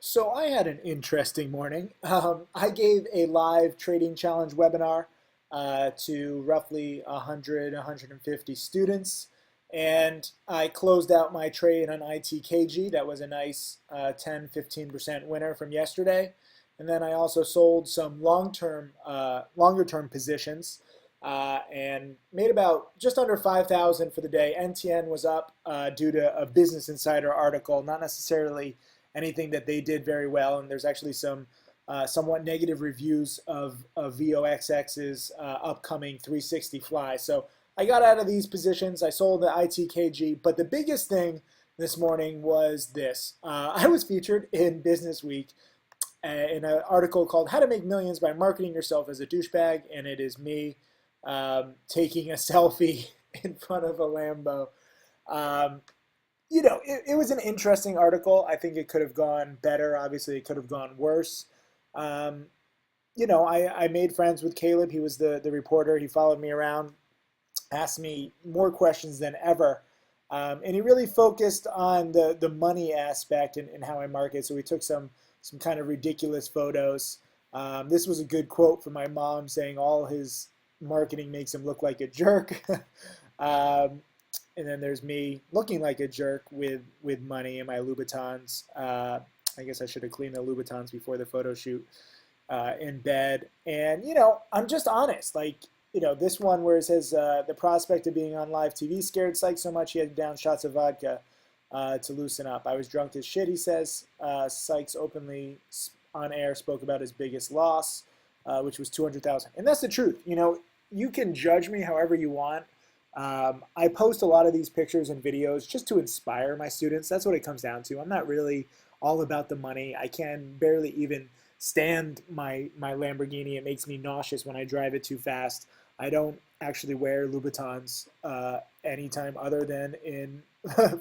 So I had an interesting morning. I gave a live trading challenge webinar to roughly 100, 150 students, and I closed out my trade on ITKG. That was a nice 10, 15% winner from yesterday. And then I also sold some longer term positions and made about just under 5,000 for the day. NTN was up due to a Business Insider article, not necessarily anything that they did very well. And there's actually some somewhat negative reviews of VOXX's upcoming 360 fly. So I got out of these positions. I sold the ITKG. But the biggest thing this morning was this. I was featured in Businessweek in an article called How to Make Millions by Marketing Yourself as a Douchebag. And it is me taking a selfie in front of a Lambo. Um, it was an interesting article. I think it could have gone better. Obviously, it could have gone worse. Um, I made friends with Caleb. He was the reporter. He followed me around, asked me more questions than ever. And he really focused on the money aspect and how I market. So we took some kind of ridiculous photos. This was a good quote from my mom saying all his marketing makes him look like a jerk. um, and then there's me looking like a jerk with money in my Louboutins. I guess I should have cleaned the Louboutins before the photo shoot in bed. And, I'm just honest. Like, this one where it says the prospect of being on live TV scared Sykes so much he had down shots of vodka to loosen up. I was drunk as shit, he says. Sykes openly on air spoke about his biggest loss, which was 200,000. And that's the truth. You can judge me however you want. I post a lot of these pictures and videos just to inspire my students. That's what it comes down to. I'm not really all about the money. I can barely even stand my Lamborghini. It makes me nauseous when I drive it too fast. I don't actually wear Louboutins anytime other than in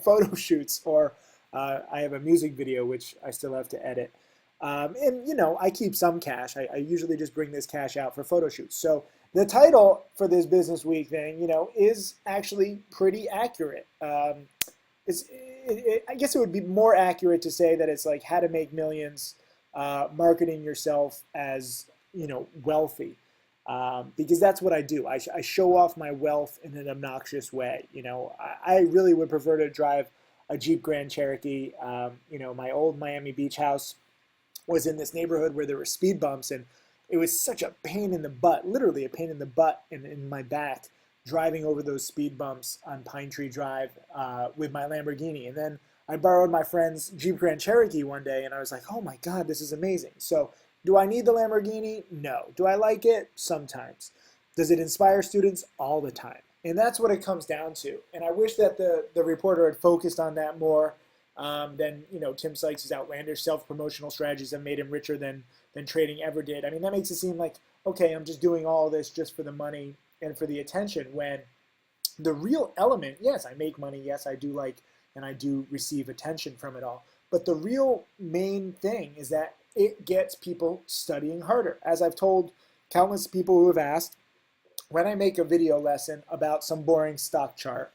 photo shoots or I have a music video which I still have to edit. And I keep some cash. I usually just bring this cash out for photo shoots. So the title for this Business Week thing, is actually pretty accurate. I guess it would be more accurate to say that it's like how to make millions, marketing yourself as wealthy, because that's what I do. I show off my wealth in an obnoxious way. I really would prefer to drive a Jeep Grand Cherokee. My old Miami Beach house was in this neighborhood where there were speed bumps, and it was such a pain in the butt, literally a pain in the butt in my back, driving over those speed bumps on Pine Tree Drive with my Lamborghini. And then I borrowed my friend's Jeep Grand Cherokee one day, and I was like, oh my God, this is amazing. So do I need the Lamborghini? No. Do I like it? Sometimes. Does it inspire students? All the time. And that's what it comes down to. And I wish that the reporter had focused on that more than Tim Sykes' outlandish self-promotional strategies that made him richer than trading ever did. I mean, that makes it seem like, okay, I'm just doing all this just for the money and for the attention, when the real element, yes, I make money, yes, I do like, and I do receive attention from it all. But the real main thing is that it gets people studying harder. As I've told countless people who have asked, when I make a video lesson about some boring stock chart,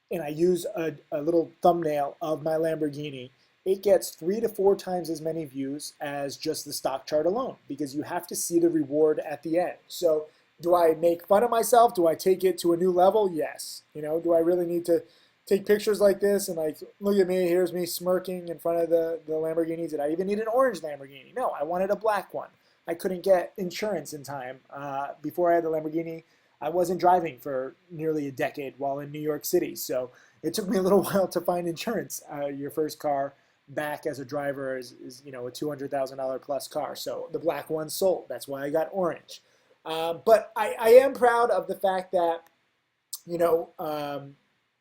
and I use a little thumbnail of my Lamborghini, it gets 3 to 4 times as many views as just the stock chart alone, because you have to see the reward at the end. So do I make fun of myself? Do I take it to a new level? Yes. Do I really need to take pictures like this and like, look at me, here's me smirking in front of the Lamborghini? Did I even need an orange Lamborghini? No, I wanted a black one. I couldn't get insurance in time. Before I had the Lamborghini, I wasn't driving for nearly a decade while in New York City. So it took me a little while to find insurance. Your first car back as a driver is a $200,000 plus car. So the black one sold. That's why I got orange. But I am proud of the fact that,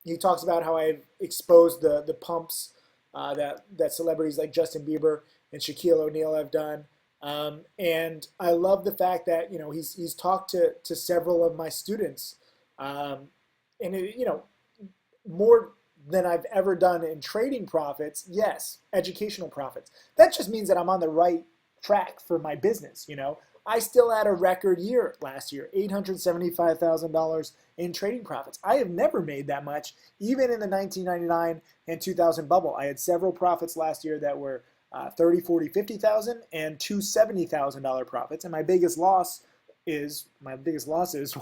he talks about how I've exposed the pumps that celebrities like Justin Bieber and Shaquille O'Neal have done. And I love the fact that, he's talked to several of my students, and more than I've ever done in trading profits. Yes, educational profits. That just means that I'm on the right track for my business. I still had a record year last year, $875,000 in trading profits. I have never made that much, even in the 1999 and 2000 bubble. I had several profits last year that were 30, 40, 50,000 and two $70,000 profits. And my biggest losses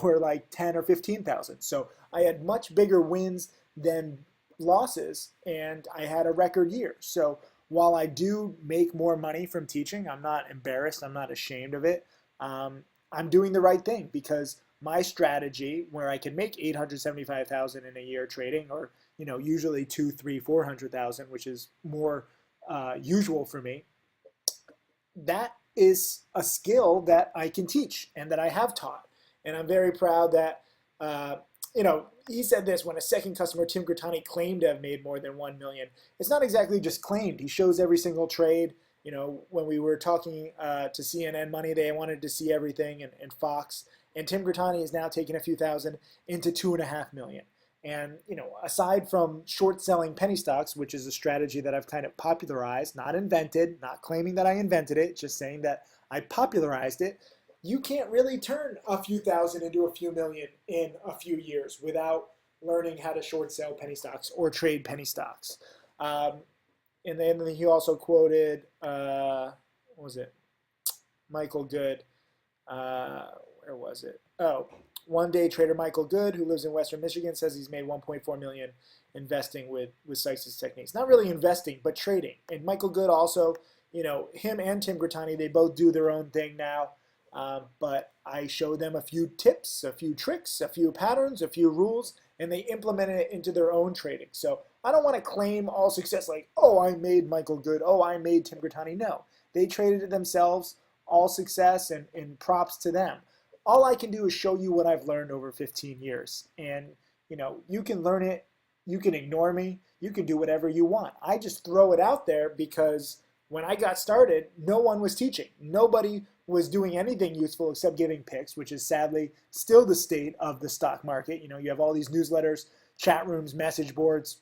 were like 10 or 15,000. So I had much bigger wins than losses, and I had a record year. So while I do make more money from teaching, I'm not embarrassed. I'm not ashamed of it. I'm doing the right thing because my strategy, where I can make 875,000 in a year trading, or usually 2, 3, 400,000, which is more usual for me, that is a skill that I can teach and that I have taught. And I'm very proud that, he said this: when a second customer, Tim Grittani, claimed to have made more than 1 million. It's not exactly just claimed. He shows every single trade. When we were talking to CNN Money, they wanted to see everything, and Fox. And Tim Grittani is now taking a few thousand into 2.5 million. And, aside from short selling penny stocks, which is a strategy that I've kind of popularized, not invented, not claiming that I invented it, just saying that I popularized it, you can't really turn a few thousand into a few million in a few years without learning how to short sell penny stocks or trade penny stocks. And then he also quoted, what was it? Michael Good. Where was it? Oh, one-day trader Michael Good, who lives in Western Michigan, says he's made 1.4 million investing with Sykes' techniques. Not really investing, but trading. And Michael Good also, him and Tim Grittani, they both do their own thing now. But I show them a few tips, a few tricks, a few patterns, a few rules, and they implement it into their own trading. So I don't want to claim all success like, oh, I made Michael Good, oh, I made Tim Grittani. No, they traded it themselves, all success, and props to them. All I can do is show you what I've learned over 15 years. And, you can learn it, you can ignore me, you can do whatever you want. I just throw it out there because when I got started, no one was teaching. Nobody was doing anything useful except giving picks, which is sadly still the state of the stock market. You have all these newsletters, chat rooms, message boards,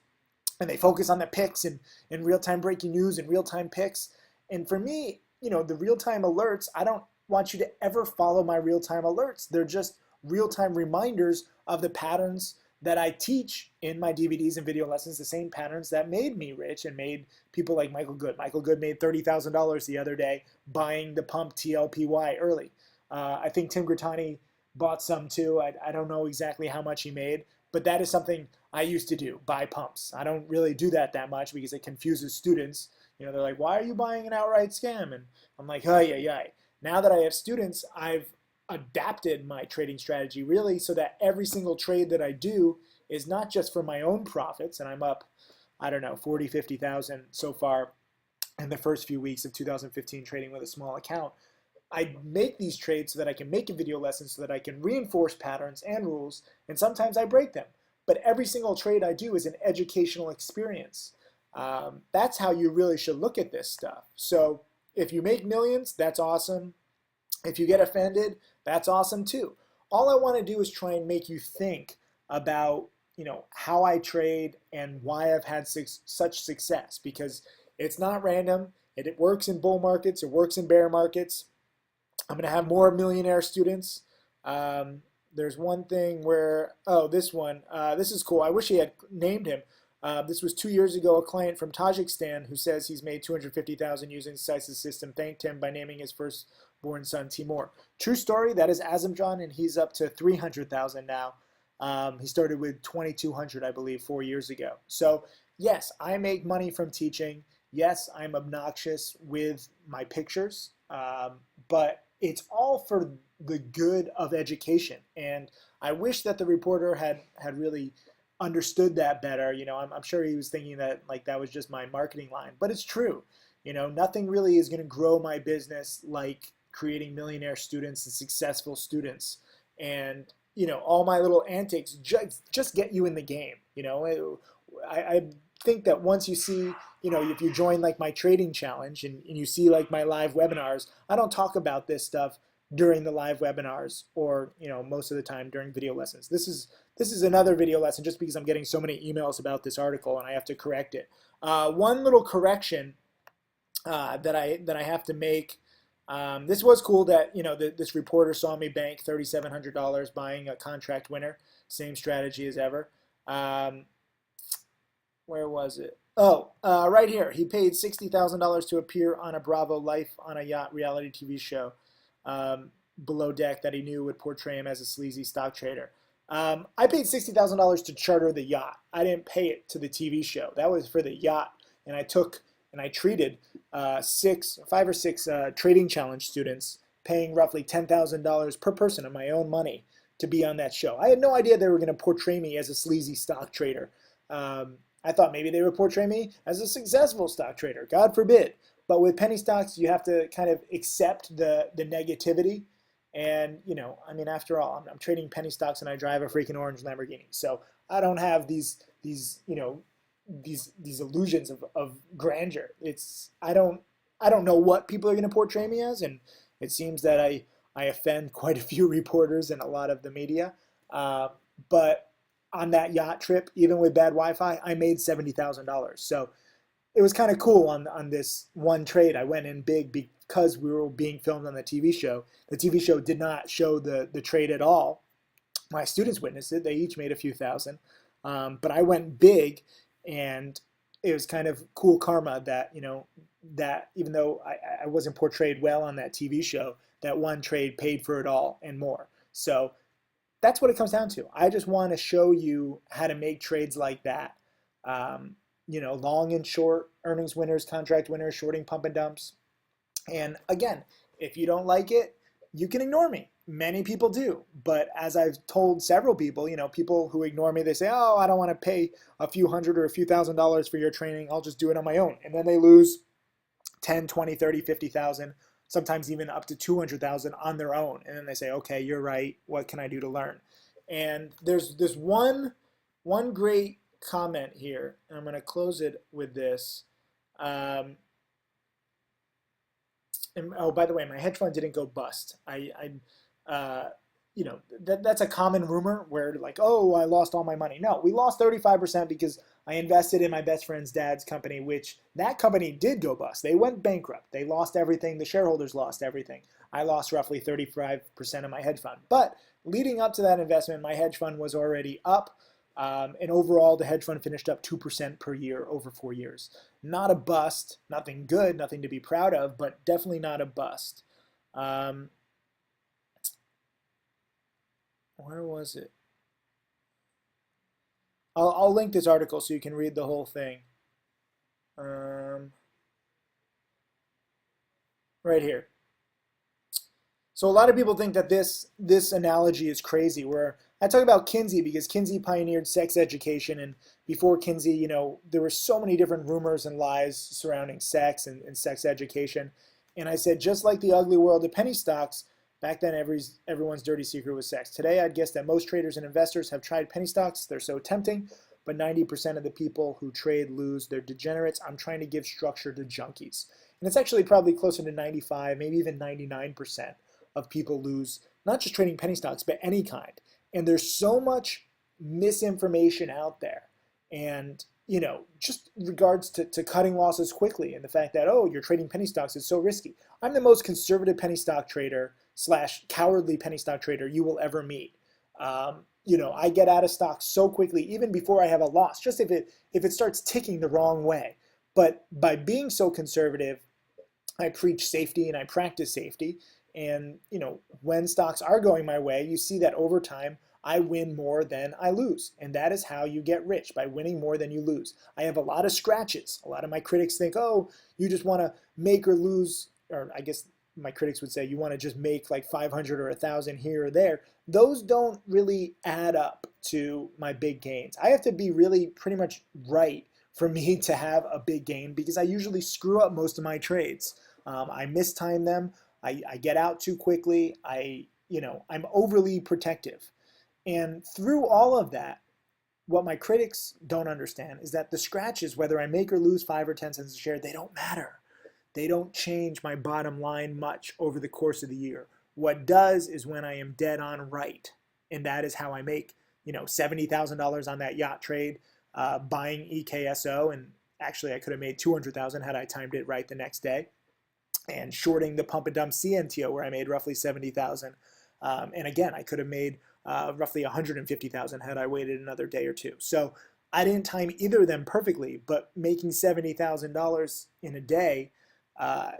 and they focus on the picks and real-time breaking news and real-time picks. And for me, the real-time alerts, I don't want you to ever follow my real-time alerts. They're just real-time reminders of the patterns that I teach in my DVDs and video lessons, the same patterns that made me rich and made people like Michael Good. Michael Good made $30,000 the other day buying the pump TLPY early. I think Tim Grittani bought some too. I don't know exactly how much he made, but that is something I used to do, buy pumps. I don't really do that much because it confuses students. They're like, why are you buying an outright scam? And I'm like, oh, yeah. Now that I have students, I've adapted my trading strategy really so that every single trade that I do is not just for my own profits, and I'm up, 40, 50,000 so far in the first few weeks of 2015 trading with a small account. I make these trades so that I can make a video lesson so that I can reinforce patterns and rules, and sometimes I break them. But every single trade I do is an educational experience. That's how you really should look at this stuff. So if you make millions, that's awesome. If you get offended, that's awesome too. All I want to do is try and make you think about, how I trade and why I've had such success, because it's not random. It works in bull markets. It works in bear markets. I'm going to have more millionaire students. There's one thing where, this one, this is cool. I wish he had named him. This was 2 years ago. A client from Tajikistan who says he's made 250,000 using Sykes' system thanked him by naming his firstborn son Timur. True story. That is Azamjan, and he's up to 300,000 now. He started with 2,200, I believe, 4 years ago. So yes, I make money from teaching. Yes, I'm obnoxious with my pictures, but it's all for the good of education. And I wish that the reporter had really understood that better. I'm sure he was thinking that that was just my marketing line, but it's true. Nothing really is going to grow my business like creating millionaire students and successful students. And all my little antics just get you in the game. I think that once you see, if you join my trading challenge and you see my live webinars, I don't talk about this stuff during the live webinars or, most of the time during video lessons. This is another video lesson just because I'm getting so many emails about this article and I have to correct it. One little correction that I have to make. This was cool that this reporter saw me bank $3,700 buying a contract winner, same strategy as ever. Where was it? Right here. He paid $60,000 to appear on a Bravo Life on a Yacht reality TV show below deck that he knew would portray him as a sleazy stock trader. I paid $60,000 to charter the yacht. I didn't pay it to the TV show. That was for the yacht, and I treated five or six trading challenge students, paying roughly $10,000 per person of my own money to be on that show. I had no idea they were going to portray me as a sleazy stock trader. I thought maybe they would portray me as a successful stock trader. God forbid. But with penny stocks, you have to kind of accept the negativity. And, I mean, after all, I'm trading penny stocks and I drive a freaking orange Lamborghini. So I don't have these illusions of grandeur. I don't know what people are going to portray me as, and it seems that I offend quite a few reporters and a lot of the media. But on that yacht trip, even with bad Wi-Fi, I made $70,000. So it was kind of cool on this one trade. I went in big because we were being filmed on the TV show. The TV show did not show the trade at all. My students witnessed it. They each made a few thousand. But I went big, and it was kind of cool karma that, that even though I wasn't portrayed well on that TV show, that one trade paid for it all and more. So that's what it comes down to. I just want to show you how to make trades like that. Long and short, earnings winners, contract winners, shorting pump and dumps. And again, if you don't like it, you can ignore me. Many people do. But as I've told several people, people who ignore me, they say, oh, I don't want to pay a few hundred or a few $1,000s for your training. I'll just do it on my own. And then they lose 10, 20, 30, 50,000, sometimes even up to 200,000 on their own. And then they say, okay, you're right. What can I do to learn? And there's this one great comment here. And I'm going to close it with this. And oh, by the way, my hedge fund didn't go bust. That's a common rumor where like, oh, I lost all my money. No, we lost 35% because I invested in my best friend's dad's company, which that company did go bust. They went bankrupt. They lost everything. The shareholders lost everything. I lost roughly 35% of my hedge fund. But leading up to that investment, my hedge fund was already up. And overall, the hedge fund finished up 2% per year over 4 years. Not a bust, nothing good, nothing to be proud of, but definitely not a bust. Where was it? I'll link this article so you can read the whole thing. Right here. So a lot of people think that this analogy is crazy, where I talk about Kinsey because Kinsey pioneered sex education, and before Kinsey, there were so many different rumors and lies surrounding sex and sex education. And I said, just like the ugly world of penny stocks, back then everyone's dirty secret was sex. Today, I'd guess that most traders and investors have tried penny stocks. They're so tempting, but 90% of the people who trade lose. They're degenerates. I'm trying to give structure to junkies. And it's actually probably closer to 95, maybe even 99% of people lose, not just trading penny stocks, but any kind. And there's so much misinformation out there. And, just regards to cutting losses quickly and the fact that, oh, you're trading penny stocks is so risky. I'm the most conservative penny stock trader / cowardly penny stock trader you will ever meet. I get out of stock so quickly, even before I have a loss, just if it starts ticking the wrong way. But by being so conservative, I preach safety and I practice safety. And, when stocks are going my way, you see that over time, I win more than I lose. And that is how you get rich, by winning more than you lose. I have a lot of scratches. A lot of my critics think, oh, you just want to make or lose, or I guess my critics would say you want to just make like 500 or 1,000 here or there. Those don't really add up to my big gains. I have to be really pretty much right for me to have a big gain because I usually screw up most of my trades. I mistime them. I get out too quickly. I'm overly protective. And through all of that, what my critics don't understand is that the scratches, whether I make or lose 5 or 10 cents a share, they don't matter. They don't change my bottom line much over the course of the year. What does is when I am dead on right. And that is how I make, $70,000 on that yacht trade, buying EKSO. And actually I could have made 200,000 had I timed it right the next day. And shorting the pump and dump CNTO where I made roughly 70,000. And again, I could have made roughly 150,000 had I waited another day or two. So I didn't time either of them perfectly, but making $70,000 in a day,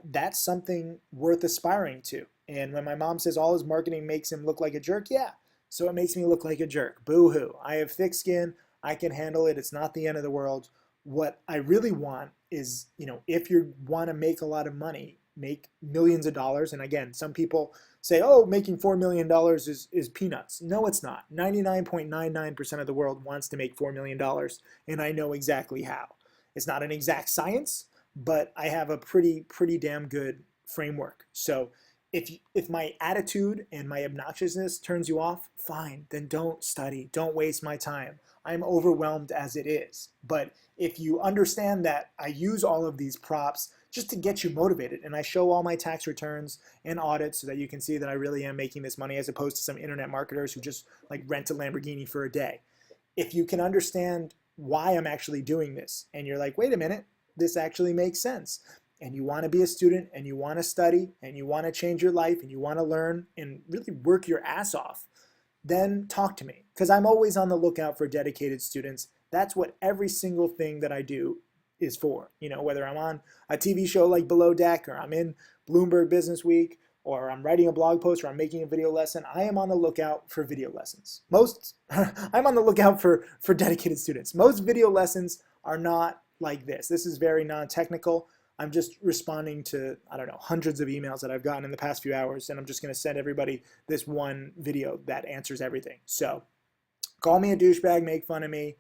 that's something worth aspiring to. And when my mom says all his marketing makes him look like a jerk, yeah, so it makes me look like a jerk. Boo hoo. I have thick skin. I can handle it. It's not the end of the world. What I really want is, if you want to make a lot of money, make millions of dollars. And again, some people say, oh, making $4 million is peanuts. No, it's not. 99.99% of the world wants to make $4 million, and I know exactly how. It's not an exact science, but I have a pretty damn good framework. So if my attitude and my obnoxiousness turns you off, fine, then don't study. Don't waste my time. I'm overwhelmed as it is. But if you understand that I use all of these props just to get you motivated, and I show all my tax returns and audits so that you can see that I really am making this money, as opposed to some internet marketers who just like rent a Lamborghini for a day. If you can understand why I'm actually doing this, and you're like, wait a minute, this actually makes sense, and you want to be a student, and you want to study, and you want to change your life, and you want to learn and really work your ass off, then talk to me, because I'm always on the lookout for dedicated students. That's what every single thing that I do is for. Whether I'm on a TV show like Below Deck, or I'm in Bloomberg Businessweek, or I'm writing a blog post, or I'm making a video lesson, I am on the lookout for video lessons. I'm on the lookout for dedicated students. Most video lessons are not like this. This is very non-technical. I'm just responding to, I don't know, hundreds of emails that I've gotten in the past few hours, and I'm just going to send everybody this one video that answers everything. So call me a douchebag, make fun of me,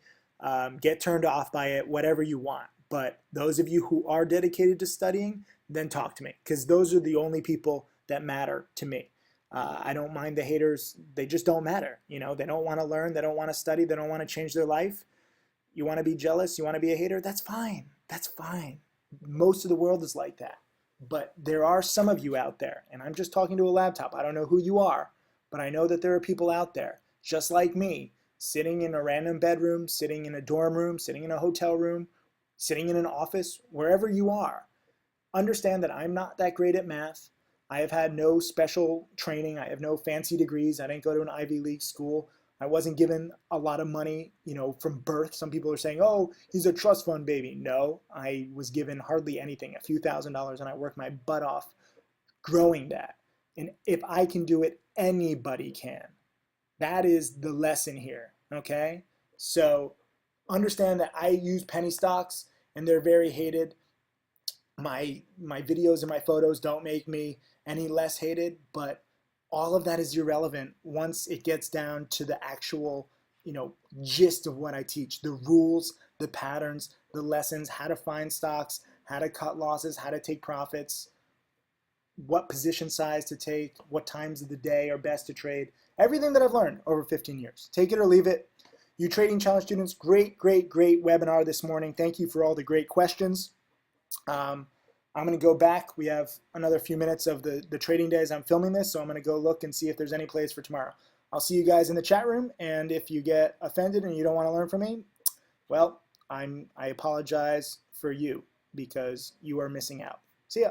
get turned off by it, whatever you want. But those of you who are dedicated to studying, then talk to me, because those are the only people that matter to me. I don't mind the haters. They just don't matter. They don't want to learn. They don't want to study. They don't want to change their life. You want to be jealous? You want to be a hater? That's fine. That's fine. Most of the world is like that. But there are some of you out there, and I'm just talking to a laptop. I don't know who you are, but I know that there are people out there just like me, sitting in a random bedroom, sitting in a dorm room, sitting in a hotel room, sitting in an office, wherever you are. Understand that I'm not that great at math. I have had no special training. I have no fancy degrees. I didn't go to an Ivy League school. I wasn't given a lot of money, from birth. Some people are saying, oh, he's a trust fund baby. No, I was given hardly anything, a few $1,000s, and I worked my butt off growing that. And if I can do it, anybody can. That is the lesson here, okay? So understand that I use penny stocks, and they're very hated. My videos and my photos don't make me any less hated, but all of that is irrelevant once it gets down to the actual, gist of what I teach, the rules, the patterns, the lessons, how to find stocks, how to cut losses, how to take profits, what position size to take, what times of the day are best to trade, everything that I've learned over 15 years. Take it or leave it. You Trading Challenge students, great webinar this morning. Thank you for all the great questions. I'm going to go back. We have another few minutes of the trading days I'm filming this, so I'm going to go look and see if there's any plays for tomorrow. I'll see you guys in the chat room, and if you get offended and you don't want to learn from me, well, I apologize for you, because you are missing out. See ya.